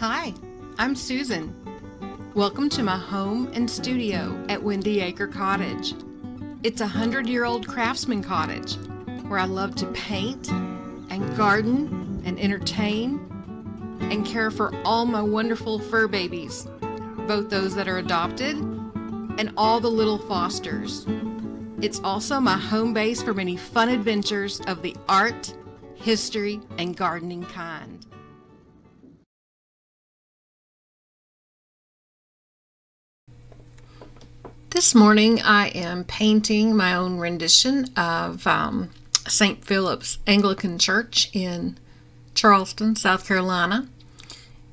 Hi, I'm Susan. Welcome to my home and studio at Windy Acre Cottage. It's a 100-year-old craftsman cottage where I love to paint and garden and entertain and care for all my wonderful fur babies, both those that are adopted and all the little fosters. It's also my home base for many fun adventures of the art, history, and gardening kind. This morning I am painting my own rendition of St. Phillip's Anglican Church in Charleston, South Carolina.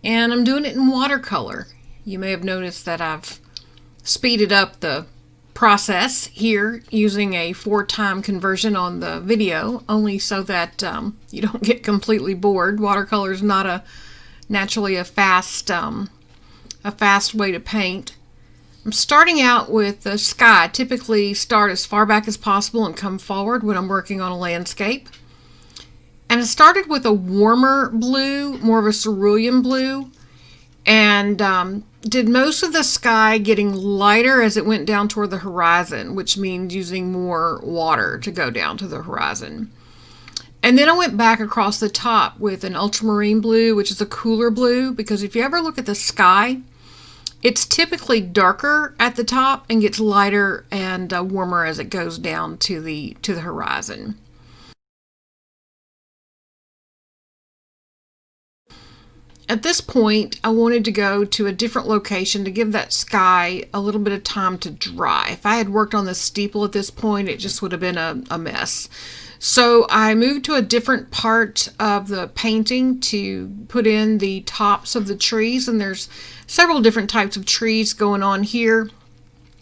And I'm doing it in watercolor. You may have noticed that I've speeded up the process here using a 4-time conversion on the video, only so that you don't get completely bored. Watercolor is not naturally a fast way to paint. I'm starting out with the sky. I typically start as far back as possible and come forward when I'm working on a landscape. And I started with a warmer blue, more of a cerulean blue, and did most of the sky getting lighter as it went down toward the horizon, which means using more water to go down to the horizon. And then I went back across the top with an ultramarine blue, which is a cooler blue, because if you ever look at the sky, it's typically darker at the top and gets lighter and warmer as it goes down to the horizon. At this point, I wanted to go to a different location to give that sky a little bit of time to dry. If I had worked on the steeple at this point, it just would have been a mess. So I moved to a different part of the painting to put in the tops of the trees, and there's several different types of trees going on here.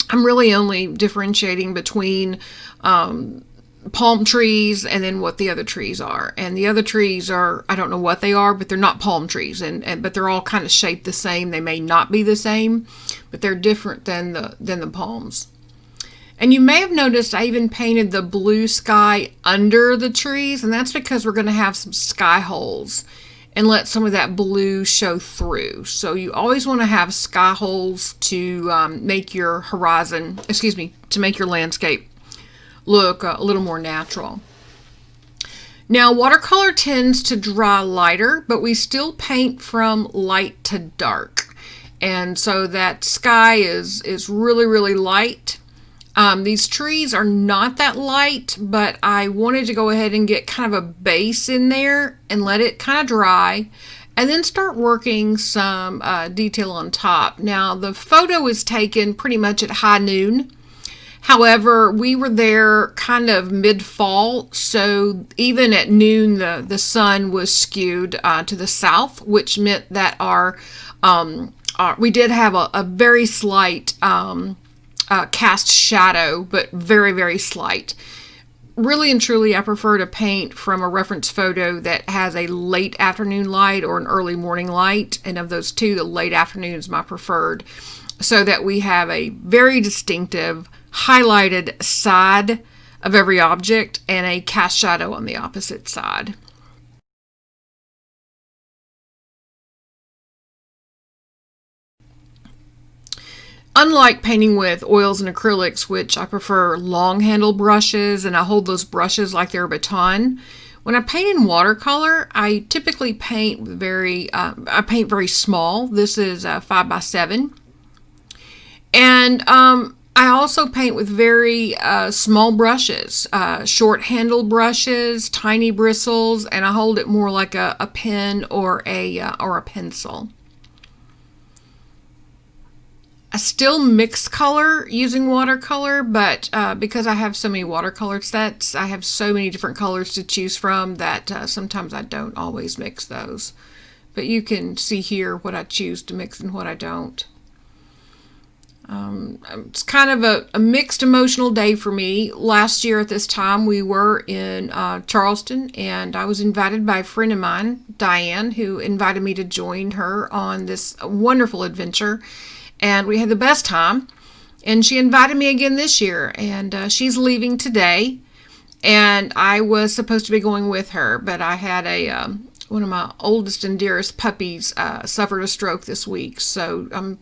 I'm really only differentiating between palm trees and then what the other trees are. And the other trees are, I don't know what they are, but they're not palm trees, but they're all kind of shaped the same. They may not be the same, but they're different than the palms. And you may have noticed I even painted the blue sky under the trees, and that's because we're going to have some sky holes and let some of that blue show through. So you always want to have sky holes to make your to make your landscape look a little more natural. Now, watercolor tends to dry lighter, but we still paint from light to dark. And so that sky is really, really light. These trees are not that light, but I wanted to go ahead and get kind of a base in there and let it kind of dry, and then start working some detail on top. Now, the photo is taken pretty much at high noon. However, we were there kind of mid-fall, so even at noon, the sun was skewed to the south, which meant that we did have a very slight cast shadow, but very, very slight. Really and truly, I prefer to paint from a reference photo that has a late afternoon light or an early morning light, and of those two, the late afternoon is my preferred, so that we have a very distinctive highlighted side of every object and a cast shadow on the opposite side. Unlike painting with oils and acrylics, which I prefer long handle brushes, and I hold those brushes like they're a baton, when I paint in watercolor, I typically paint very small. This is 5x7. And I also paint with very small brushes, short handle brushes, tiny bristles, and I hold it more like a pen or a pencil. I still mix color using watercolor, but because I have so many watercolor sets, I have so many different colors to choose from that sometimes I don't always mix those. But you can see here what I choose to mix and what I don't. It's kind of a mixed emotional day for me. Last year at this time, we were in Charleston, and I was invited by a friend of mine, Dianne, who invited me to join her on this wonderful adventure. And we had the best time, and she invited me again this year, and she's leaving today, and I was supposed to be going with her, but I had a one of my oldest and dearest puppies suffered a stroke this week. So I'm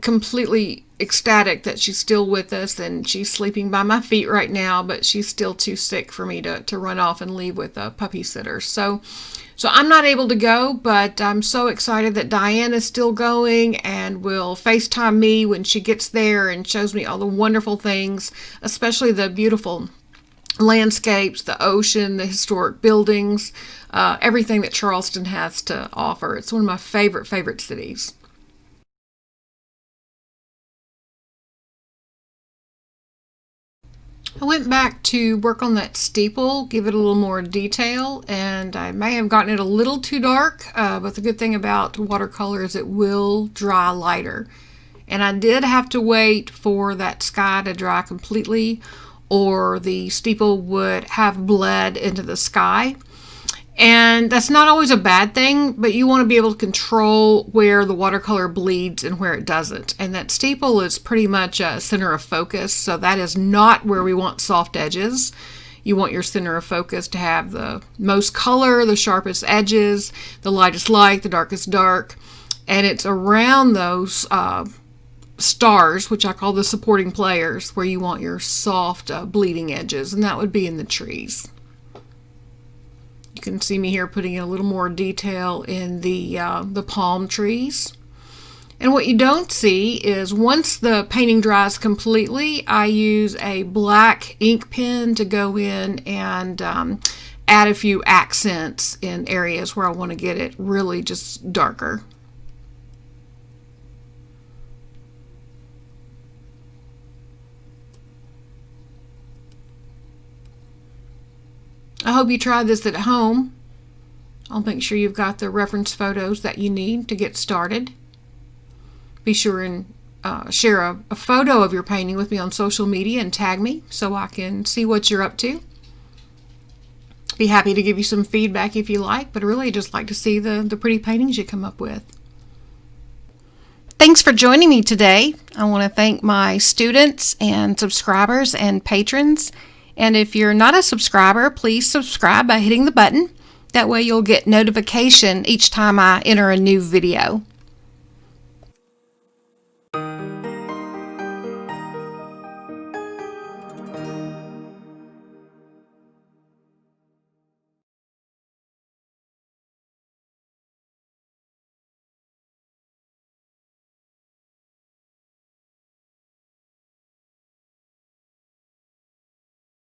completely ecstatic that she's still with us, and she's sleeping by my feet right now, but she's still too sick for me to run off and leave with a puppy sitter. So I'm not able to go, but I'm so excited that Dianne is still going and will FaceTime me when she gets there and shows me all the wonderful things, especially the beautiful landscapes, the ocean, the historic buildings, everything that Charleston has to offer. It's one of my favorite cities. I went back to work on that steeple, give it a little more detail, and I may have gotten it a little too dark, but the good thing about watercolor is it will dry lighter. And I did have to wait for that sky to dry completely, or the steeple would have bled into the sky. And that's not always a bad thing, but you want to be able to control where the watercolor bleeds and where it doesn't. And that steeple is pretty much a center of focus, so that is not where we want soft edges. You want your center of focus to have the most color, the sharpest edges, the lightest light, the darkest dark. And it's around those stars, which I call the supporting players, where you want your soft bleeding edges, and that would be in the trees. You can see me here putting in a little more detail in the palm trees. And what you don't see is once the painting dries completely, I use a black ink pen to go in and add a few accents in areas where I want to get it really just darker. I hope you try this at home. I'll make sure you've got the reference photos that you need to get started. Be sure and share a photo of your painting with me on social media and tag me so I can see what you're up to. Be happy to give you some feedback if you like, but I really just like to see the pretty paintings you come up with. Thanks for joining me today. I want to thank my students and subscribers and patrons. And if you're not a subscriber, please subscribe by hitting the button. That way you'll get notification each time I enter a new video.